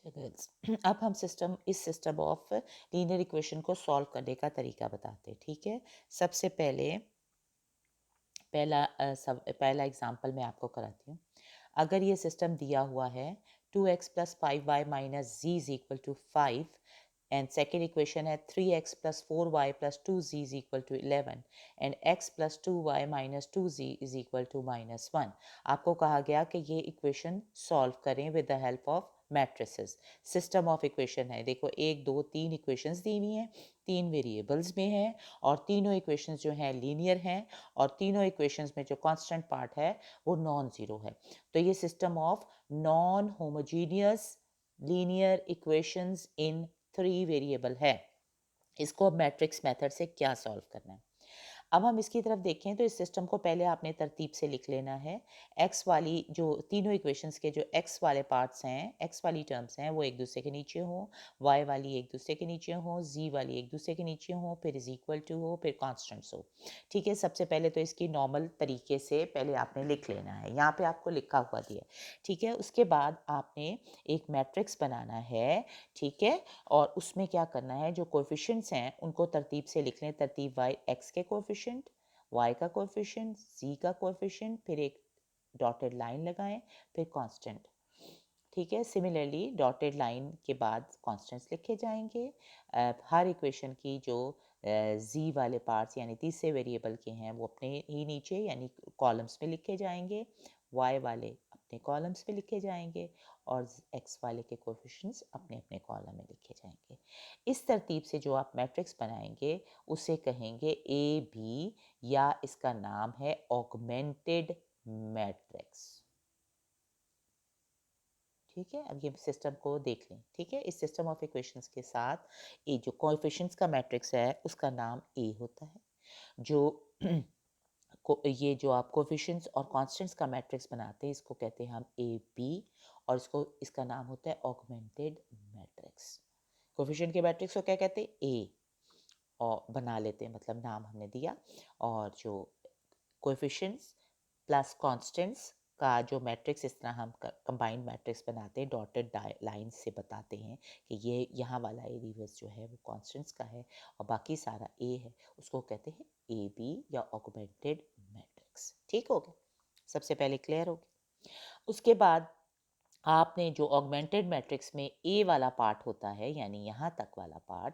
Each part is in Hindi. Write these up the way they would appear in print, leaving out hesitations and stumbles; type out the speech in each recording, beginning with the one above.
अच्छा गर्ल्स, अब हम इस सिस्टम ऑफ लीनियर इक्वेशन को सॉल्व करने का तरीका बताते हैं। ठीक है, सबसे पहले पहला एग्जांपल मैं आपको कराती हूँ। अगर ये सिस्टम दिया हुआ है 2x plus 5y minus z is equal to 5 and second equation है 3x plus 4y plus 2z is equal to 11 and x plus 2y minus 2z is equal to -1। आपको कहा गया कि ये इक्वेशन सॉल्व करें with the help of matrices. System of equation है, देखो 1 2 3 इक्वेशंस दी हुई हैं, 3 वेरिएबल्स में हैं और तीनों इक्वेशंस जो हैं लीनियर हैं और तीनों इक्वेशंस में जो कांस्टेंट पार्ट है वो नॉन ज़ीरो है। तो ये system of non homogeneous linear equations in 3 variable है। इसको अब मैट्रिक्स मेथड से क्या सॉल्व करना है। अब हम इसकी तरफ देखें तो इस सिस्टम को पहले आपने तरतीब से लिख लेना है। एक्स वाली जो तीनों इक्वेशंस के जो एक्स वाले पार्ट्स हैं, एक्स वाली टर्म्स हैं, वो एक दूसरे के नीचे हों, वाई वाली एक दूसरे के नीचे हों, जी वाली एक दूसरे के नीचे हों, फिर इज इक्वल टू हो, फिर कॉन्स्टेंट्स हो। ठीक है, सबसे पहले तो इसकी नॉर्मल तरीके से पहले आपने लिख लेना है, यहाँ पे आपको लिखा हुआ दिया। ठीक है, उसके बाद आपने एक मैट्रिक्स बनाना है। ठीक है, और उसमें क्या करना है, जो कोएफिशिएंट्स हैं उनको तरतीब से लिख लें। तरतीब वाई एक्स के कोएफिशिएंट, y का कोएफिशिएंट, z का कोएफिशिएंट, फिर एक डॉटेड लाइन लगाएं, फिर कांस्टेंट। ठीक है, सिमिलरली डॉटेड लाइन के बाद कांस्टेंट्स लिखे जाएंगे। हर इक्वेशन की जो z वाले पार्ट्स यानी तीसरे वेरिएबल के हैं वो अपने ही नीचे यानी कॉलम्स में लिखे जाएंगे, y वाले अपने कॉलम्स में लिखे जाएंगे और x वाले के कोएफिशिएंट्स अपने अपने कॉलम में लिखे जाएंगे। इस तरतीब से जो आप मैट्रिक्स बनाएंगे उसे कहेंगे ए बी, या इसका नाम है ऑगमेंटेड मैट्रिक्स। ठीक है, अब ये सिस्टम को देख लें। ठीक है, इस सिस्टम ऑफ इक्वेशंस के साथ ये जो कोएफिशिएंट्स का मैट्रिक्स है उसका नाम ए होता है। जो ये जो आप कोएफिशिएंट्स और कांस्टेंट्स का मैट्रिक्स बनाते हैं इसको कहते हैं हम ए बी, और इसका नाम होता है ऑगमेंटेड मैट्रिक्स। कोएफिशिएंट के मैट्रिक्स को क्या कहते हैं, ए, और बना लेते हैं, मतलब नाम हमने दिया। और जो कोएफिशिएंट्स प्लस कांस्टेंट्स का जो मैट्रिक्स, इस तरह हम कंबाइंड मैट्रिक्स बनाते हैं, डॉटेड लाइन से बताते हैं कि ये यहाँ वाला ए रिवर्स जो है वो कांस्टेंट्स का है और बाकी सारा ए है, उसको कहते हैं ए बी या ऑगमेंटेड मैट्रिक्स। ठीक हो गया, सबसे पहले क्लियर हो गया। उसके बाद आपने जो ऑगमेंटेड मैट्रिक्स में ए वाला पार्ट होता है यानी यहाँ तक वाला पार्ट,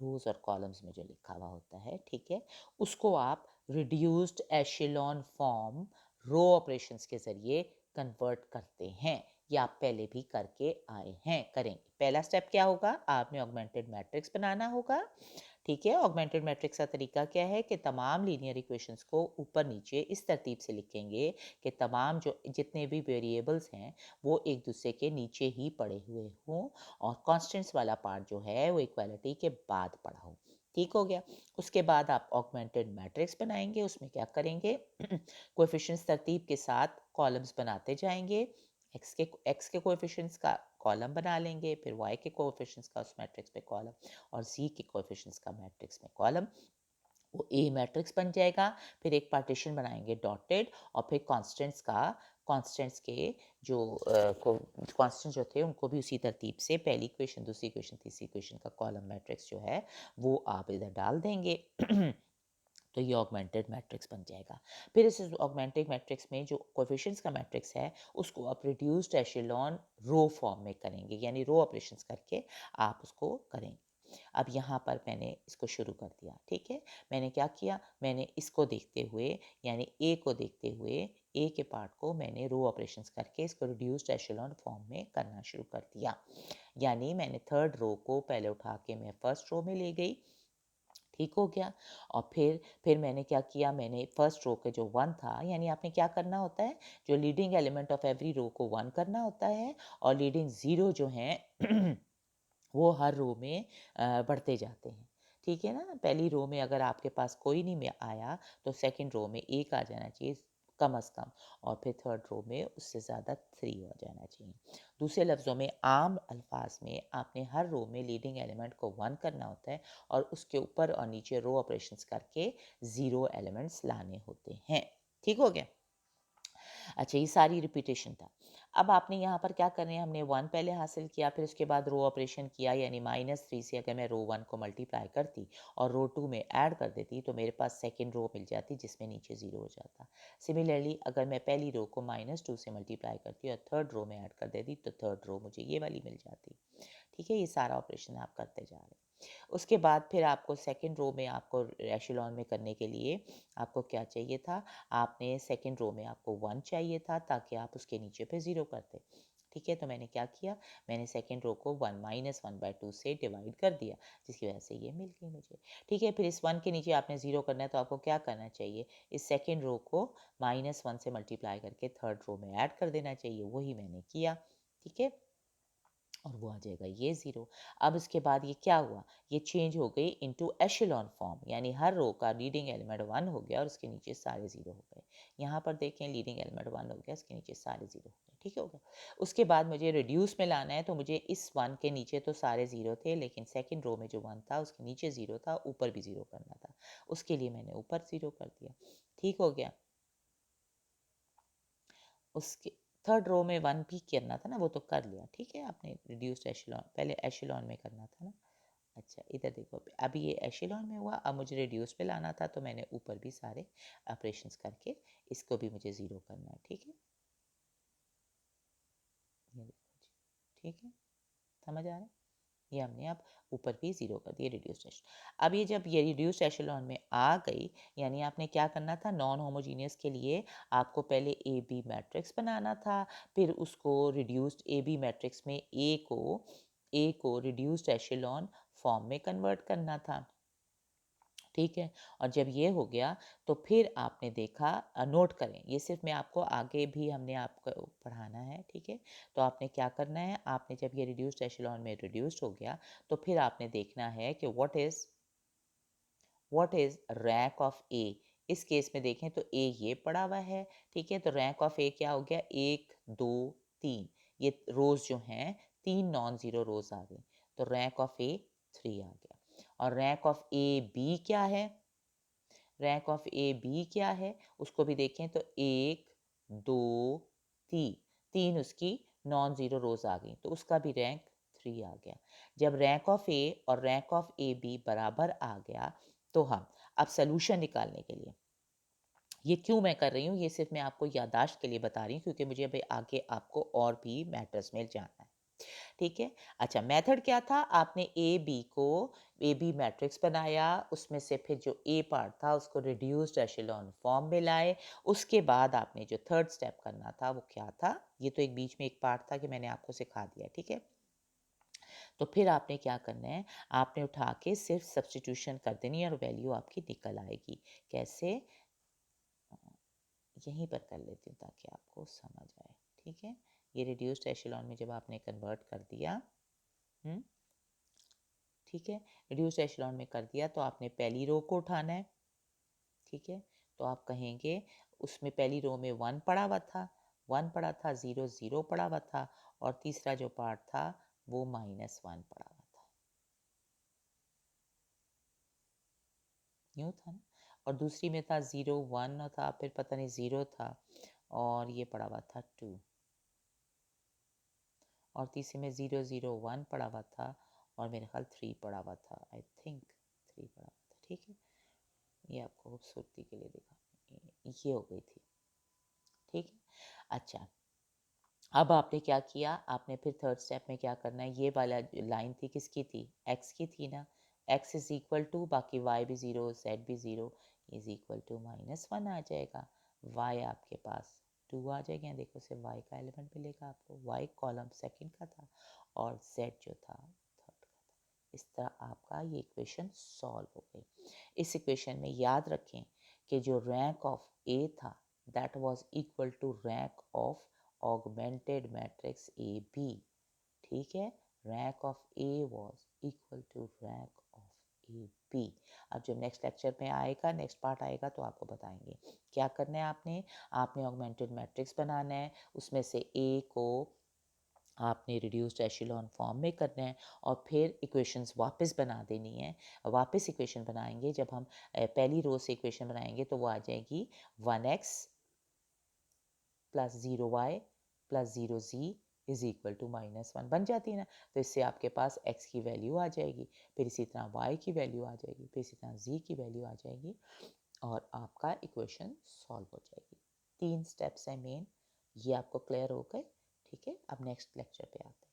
रोज और कॉलम्स में जो लिखा हुआ होता है, ठीक है, उसको आप रिड्यूस्ड एशेलॉन फॉर्म रो ऑपरेशंस के ज़रिए कन्वर्ट करते हैं, या आप पहले भी करके आए हैं, करेंगे। पहला स्टेप क्या होगा, आपने ऑगमेंटेड मैट्रिक्स बनाना होगा। ठीक है, ऑगमेंटेड मैट्रिक्स का तरीका क्या है कि तमाम लीनियर इक्वेशंस को ऊपर नीचे इस तरतीब से लिखेंगे कि तमाम जो जितने भी वेरिएबल्स हैं वो एक दूसरे के नीचे ही पड़े हुए हों और कांस्टेंट्स वाला पार्ट जो है वो इक्वालिटी के बाद पड़ा हो। ठीक हो गया, उसके बाद आप ऑगमेंटेड मैट्रिक्स बनाएंगे, उसमें क्या करेंगे कोएफिशिएंट्स तरतीब के साथ कॉलम्स बनाते जाएंगे। एक्स के कोएफिशिएंट्स का कॉलम बना लेंगे, फिर वाई के कोएफिशिएंट्स का उस मैट्रिक्स में कॉलम, और सी के कोएफिशिएंट्स का मैट्रिक्स में कॉलम, वो ए मैट्रिक्स बन जाएगा। फिर एक पार्टीशन बनाएंगे डॉटेड, और फिर कांस्टेंट्स के जो कांस्टेंट्स जो थे उनको भी उसी तरतीब से पहली इक्वेशन, दूसरी इक्वेशन, तीसरी इक्वेशन का कॉलम मैट्रिक्स जो है वो आप इधर डाल देंगे तो ये ऑगमेंटेड मैट्रिक्स बन जाएगा। फिर इस ऑगमेंटेड मैट्रिक्स में जो कोएफिशिएंट्स का मैट्रिक्स है उसको आप रिड्यूस्ड एशेलॉन रो फॉर्म में करेंगे, यानी रो ऑपरेशंस करके आप उसको करेंगे। अब यहाँ पर मैंने इसको शुरू कर दिया। ठीक है, मैंने क्या किया, मैंने इसको देखते हुए यानी ए को देखते हुए ए के पार्ट को मैंने रो ऑपरेशंस करके इसको रिड्यूस्ड एशेलॉन फॉर्म में करना शुरू कर दिया। यानी मैंने थर्ड रो को पहले उठा के मैं फर्स्ट रो में ले गई। ठीक हो गया, और फिर मैंने क्या किया, मैंने फर्स्ट रो के जो वन था, यानी आपने क्या करना होता है, जो leading element of every row को वन करना होता है और लीडिंग ज़ीरो जो हैं वो हर रो में बढ़ते जाते हैं। ठीक है ना, पहली रो में अगर आपके पास कोई नहीं में आया तो सेकंड रो में एक आ जाना चाहिए कम अज़ कम, और फिर थर्ड रो में उससे ज़्यादा 3 हो जाना चाहिए। दूसरे लफ्ज़ों में, आम अल्फाज में, आपने हर रो में लीडिंग एलिमेंट को वन करना होता है और उसके ऊपर और नीचे रो ऑपरेशंस करके ज़ीरो एलिमेंट्स लाने होते हैं। ठीक हो गया। अच्छा, ये सारी रिपीटेशन था। अब आपने यहाँ पर क्या करना है, हमने 1 पहले हासिल किया, फिर उसके बाद रो ऑपरेशन किया, यानी -3 से अगर मैं रो 1 को मल्टीप्लाई करती और रो 2 में ऐड कर देती तो मेरे पास सेकंड रो मिल जाती जिसमें नीचे 0 हो जाता। सिमिलरली अगर मैं पहली रो को -2 से मल्टीप्लाई करती और थर्ड रो में ऐड कर देती तो थर्ड रो मुझे ये वाली मिल जाती। ठीक है, ये सारा ऑपरेशन आप करते जा रहे हैं। उसके बाद फिर आपको सेकंड रो में आपको एशेलॉन में करने के लिए आपको क्या चाहिए था, आपने सेकंड रो में आपको 1 चाहिए था ताकि आप उसके नीचे पे 0 करते। ठीक है, तो मैंने क्या किया, मैंने सेकंड रो को 1 -1/2 से डिवाइड कर दिया, जिसकी वजह से ये मिल गई मुझे। ठीक है, फिर इस 1 के नीचे आपने 0 करना है तो आपको क्या करना चाहिए, इस सेकंड रो को -1 से मल्टीप्लाई करके थर्ड रो में ऐड कर देना चाहिए, वही मैंने किया। ठीक है, और वो आ जाएगा ये 0। अब इसके बाद ये क्या हुआ, ये चेंज हो गई इनटू एशेलॉन फॉर्म, यानी हर रो का लीडिंग एलिमेंट 1 हो गया और उसके नीचे सारे 0 हो गए। यहाँ पर देखें, लीडिंग एलिमेंट 1 हो गया, इसके नीचे सारे 0 हो गए। ठीक हो गया। उसके बाद मुझे रिड्यूस में लाना है, तो मुझे इस 1 के नीचे तो सारे 0 थे, लेकिन सेकेंड रो में जो 1 था उसके नीचे 0 था, ऊपर भी 0 करना था। उसके लिए मैंने ऊपर 0 कर दिया। ठीक हो गया। उसके थर्ड रो में 1 भी करना था ना, वो तो कर लिया। ठीक है, आपने रिड्यूस्ड एशेलॉन, पहले एशेलॉन में करना था ना। अच्छा, इधर देखो, अभी ये एशेलॉन में हुआ, अब मुझे रिड्यूस पे लाना था तो मैंने ऊपर भी सारे ऑपरेशंस करके इसको भी मुझे 0 करना है। ठीक है, ये देखो जी। ठीक है, समझ आ रहा है, ये हमने अब ऊपर भी 0 कर दिया रिड्यूस्ड एशेलॉन। अब ये जब ये रिड्यूस्ड एशेलॉन में आ गई, यानी आपने क्या करना था, नॉन होमोजीनियस के लिए आपको पहले ए बी मैट्रिक्स बनाना था, फिर उसको रिड्यूस्ड ए बी मैट्रिक्स में ए को रिड्यूस्ड एशेलॉन फॉर्म में कन्वर्ट करना था। ठीक है, और जब ये हो गया तो फिर आपने देखा, नोट करें, ये सिर्फ मैं आपको आगे भी हमने आपको पढ़ाना है। ठीक है, तो आपने क्या करना है, आपने जब ये रिड्यूस्ड एशेलॉन में रिड्यूस्ड हो गया तो फिर आपने देखना है कि व्हाट इज रैंक ऑफ ए। इस केस में देखें तो ए ये पड़ा हुआ है। ठीक है, तो रैंक ऑफ ए क्या हो गया, 1 2 3, ये रोज जो हैं 3 नॉन जीरो रोज आ गई, तो रैंक ऑफ ए 3 आ गया। और रैंक ऑफ ए बी क्या है, रैंक ऑफ ए बी क्या है, उसको भी देखें तो 1 2 3, तीन उसकी नॉन जीरो रोज आ गई, तो उसका भी रैंक 3 आ गया। जब रैंक ऑफ ए और रैंक ऑफ ए बी बराबर आ गया तो हम अब सोल्यूशन निकालने के लिए, ये क्यों मैं कर रही हूँ, ये सिर्फ मैं आपको याददाश्त के लिए बता रही हूँ क्योंकि मुझे अभी आगे आपको और भी मैटर्स में जाना है। ठीक है, अच्छा, मेथड क्या था, आपने ए बी को ए बी मैट्रिक्स बनाया, उसमें से फिर जो ए पार्ट था उसको रिड्यूस्ड एशेलॉन फॉर्म में लाए। उसके बाद आपने जो थर्ड स्टेप करना था वो क्या था, ये तो एक बीच में एक पार्ट था कि मैंने आपको सिखा दिया। ठीक है, तो फिर आपने क्या करना है, आपने उठा के सिर्फ सब्सटीट्यूशन कर देनी है और वैल्यू आपकी निकल आएगी। कैसे, यहीं पर कर लेती हूँ ताकि आपको समझ आए। ठीक है, ये रिड्यूस्ड एशेलॉन में जब आपने कन्वर्ट कर दिया, हम्म, ठीक है, रिड्यूस्ड एशेलॉन में कर दिया तो आपने पहली रो को उठाना है। ठीक है, तो आप कहेंगे उसमें पहली रो में 1 पड़ा हुआ था, 1 पड़ा था, 0 0 पड़ा हुआ था, और तीसरा जो पार्ट था वो -1 पड़ा हुआ था, यूँ था ना। और दूसरी में था 0 1 था, फिर पता नहीं 0 था, और ये पड़ा हुआ था 2, और तीसरे में 0 0 1 पड़ा हुआ था, और मेरे ख्याल 3 पड़ा हुआ था, आई थिंक 3 पड़ा हुआ था। ठीक है, ये आपको खूबसूरती के लिए दिखा, ये हो गई थी। ठीक है, अच्छा, अब आपने क्या किया, आपने फिर थर्ड स्टेप में क्या करना है, ये वाला लाइन थी किसकी थी, एक्स की थी ना, एक्स इज इक्वल टू, बाकी वाई भी ज़ीरो जेड भी ज़ीरो, इज इक्वल टू -1 आ जाएगा। वाई आपके पास 2 आ जाएगा, यहाँ देखो सिर्फ वाई का एलिमेंट मिलेगा आपको, वाई कॉलम सेकंड का था और जेड जो था थर्ड का था। इस तरह आपका ये इक्वेशन सॉल्व हो गई। इस इक्वेशन में याद रखें कि जो रैंक ऑफ ए था that was equal to rank of augmented matrix A B. ठीक है, rank of A was equal to rank of A B. अब जब नेक्स्ट लेक्चर में आएगा, नेक्स्ट पार्ट आएगा तो आपको बताएंगे क्या करना है। आपने ऑगमेंटेड मैट्रिक्स बनाना है, उसमें से ए को आपने रिड्यूस्ड एशेलॉन फॉर्म में करना है, और फिर इक्वेशंस वापस बना देनी है। वापस इक्वेशन बनाएंगे, जब हम पहली रो से इक्वेशन बनाएंगे तो वो आ जाएगी 1x plus 0y plus 0z is equal to -1 बन जाती है ना। तो इससे आपके पास x की वैल्यू आ जाएगी, फिर इसी तरह y की वैल्यू आ जाएगी, फिर इसी तरह z की वैल्यू आ जाएगी और आपका इक्वेशन सॉल्व हो जाएगी। 3 स्टेप्स है मेन, ये आपको क्लियर हो गए। ठीक है, अब नेक्स्ट लेक्चर पे आते हैं।